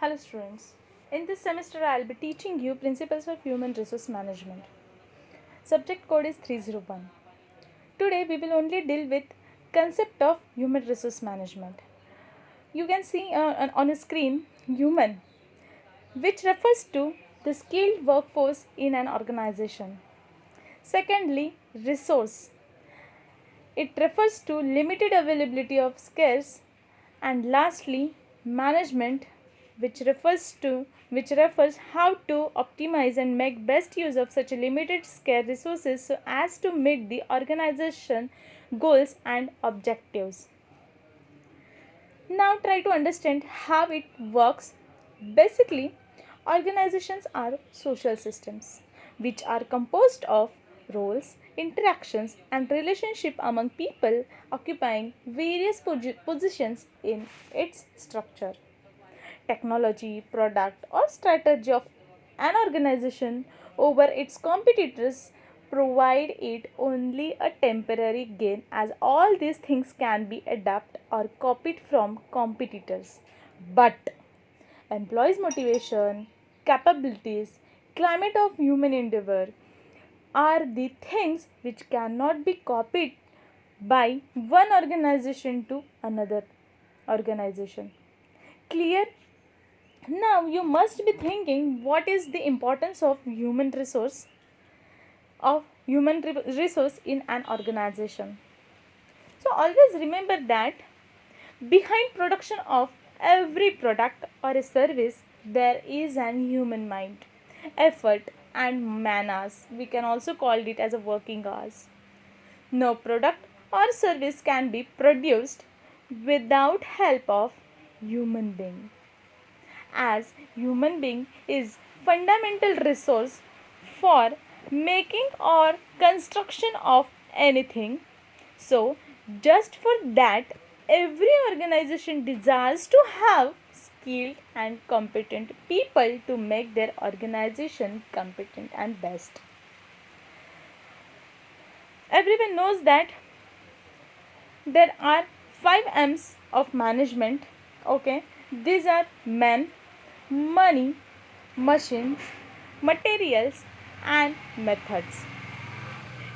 Hello students. In this semester I will be teaching you principles of human resource management. Subject code is 301. Today we will only deal with concept of human resource management. You can see on a screen human, which refers to the skilled workforce in an organization. Secondly, resource. It refers to limited availability of scarce, and lastly, management, which refers how to optimize and make best use of such limited scarce resources so as to meet the organization goals and objectives. Now try to understand how it works. Basically, organizations are social systems which are composed of roles, interactions, and relationship among people occupying various positions in its structure. Technology, product, or strategy of an organization over its competitors provide it only a temporary gain, as all these things can be adapted or copied from competitors. But employees' motivation, capabilities, climate of human endeavor are the things which cannot be copied by one organization to another organization. Clear? Now you must be thinking, what is the importance of human resource in an organization. So always remember that behind production of every product or a service there is an human mind, effort, and man hours. We can also call it as a working hours. No product or service can be produced without help of human being, as human being is fundamental resource for making or construction of anything. So just for that, every organization desires to have skilled and competent people to make their organization competent and best. Everyone knows that there are 5 M's of management. Okay, these are men, money, machines, materials, and methods.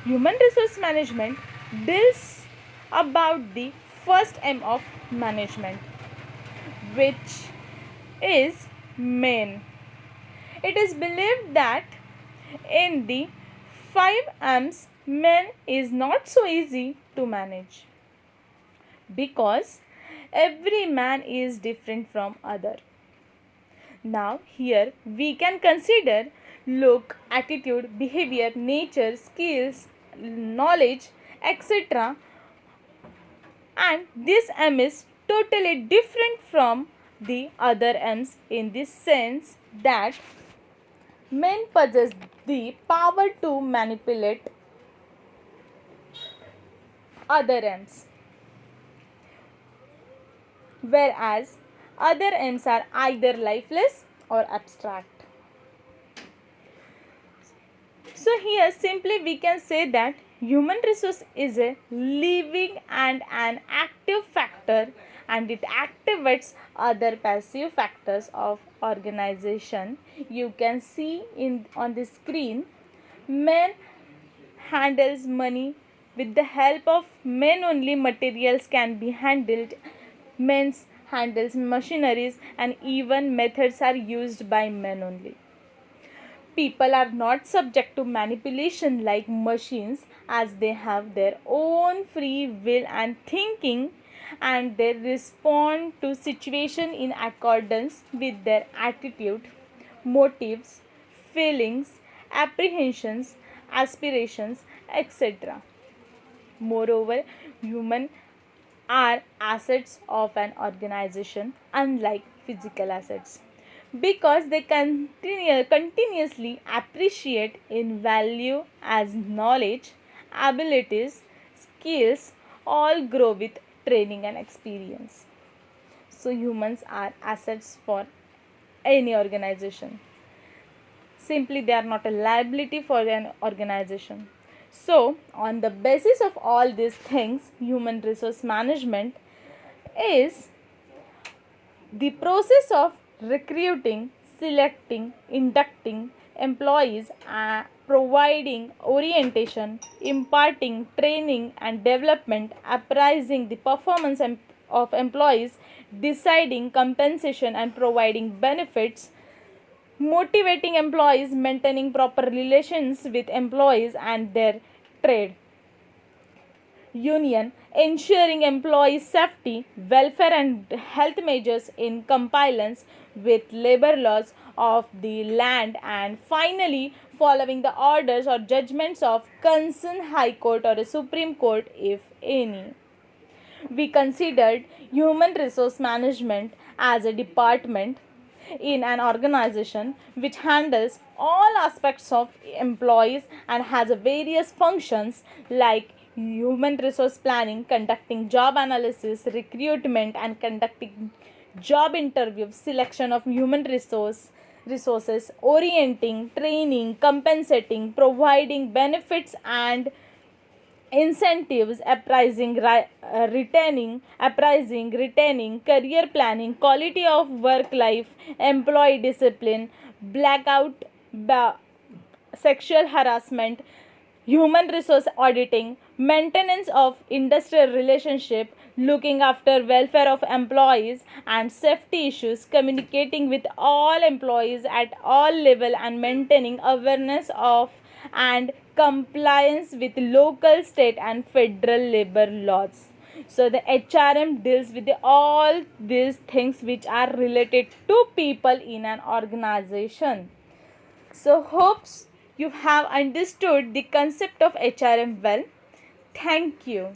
Human resource management deals about the first M of management, which is men. It is believed that in the 5 M's, men is not so easy to manage because every man is different from other. Now here we can consider look, attitude, behavior, nature, skills, knowledge, etc. And this M is totally different from the other M's in the sense that men possess the power to manipulate other M's, whereas other M's are either lifeless or abstract. So here simply we can say that human resource is a living and an active factor, and it activates other passive factors of organization. You can see in on the screen, men handles money. With the help of men only materials can be handled. Men handles machineries, and even methods are used by men only. People are not subject to manipulation like machines, as they have their own free will and thinking, and they respond to situation in accordance with their attitude, motives, feelings, apprehensions, aspirations, etc. Moreover, human are assets of an organization, unlike physical assets, because they continuously appreciate in value as knowledge, abilities, skills all grow with training and experience. So humans are assets for any organization. Simply they are not a liability for an organization. So on the basis of all these things, human resource management is the process of recruiting, selecting, inducting employees, providing orientation, imparting training and development, appraising the performance of employees, deciding compensation and providing benefits, motivating employees, maintaining proper relations with employees and their trade union, ensuring employee safety, welfare and health measures in compliance with labor laws of the land, and finally following the orders or judgments of concerned high court or a supreme court if any. We considered human resource management as a department in an organization which handles all aspects of employees and has a various functions like human resource planning, conducting job analysis, recruitment and conducting job interviews, selection of human resources, orienting, training, compensating, providing benefits and incentives, retaining, career planning, quality of work life, employee discipline, blackout, sexual harassment, human resource auditing, maintenance of industrial relationship, looking after welfare of employees and safety issues, communicating with all employees at all level and maintaining awareness of and compliance with local, state and federal labor laws. So the HRM deals with all these things which are related to people in an organization. So hopes you have understood the concept of HRM well. Thank you.